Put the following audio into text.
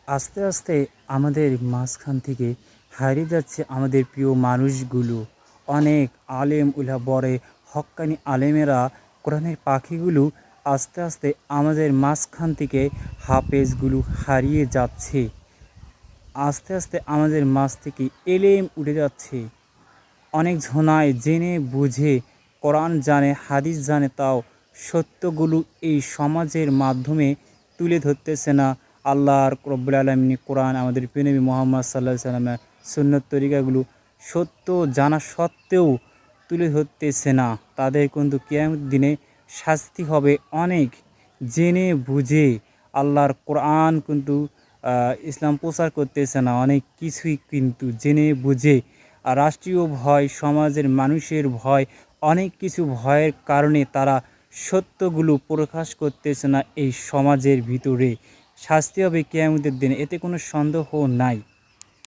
আস্তে আস্তে আমাদের মাঝখান থেকে হারিয়ে যাচ্ছে আমাদের প্রিয় মানুষগুলো। অনেক আলেম উলা বড়ে হক্কানি আলেমেরা, কোরআনের পাখিগুলো আস্তে আস্তে আমাদের মাঝখান থেকে হাফেজগুলো হারিয়ে যাচ্ছে। আস্তে আস্তে আমাদের মাঝ থেকে এলেম উঠে যাচ্ছে। অনেক ঝনায় জেনে বুঝে কোরআন জানে, হাদিস জানে, তাও সত্যগুলো এই সমাজের মাধ্যমে তুলে ধরতেছে না। আল্লাহর রব্বুল আলামিন কোরআন, আমাদের প্রিয় নবী মুহাম্মদ সাল্লাল্লাহু আলাইহি সাল্লামের সুন্নত তরিকাগুলো সত্য জানা সত্ত্বেও তুলে ধরতেছে না। তাদের কিন্তু কিয়ামতের দিনে শাস্তি হবে অনেক। জেনে বুঝে আল্লাহর কোরআন কিন্তু ইসলাম প্রচার করতেছে না, অনেক কিছুই কিন্তু জেনে বুঝে রাষ্ট্রীয় ভয়, সমাজের মানুষের ভয়, অনেক কিছু ভয়ের কারণে তারা সত্যগুলো প্রকাশ করতেছে না এই সমাজের ভিতরে। শাস্তি হবে কিয়ামতের দিনে, এতে কোনো সন্দেহ নাই।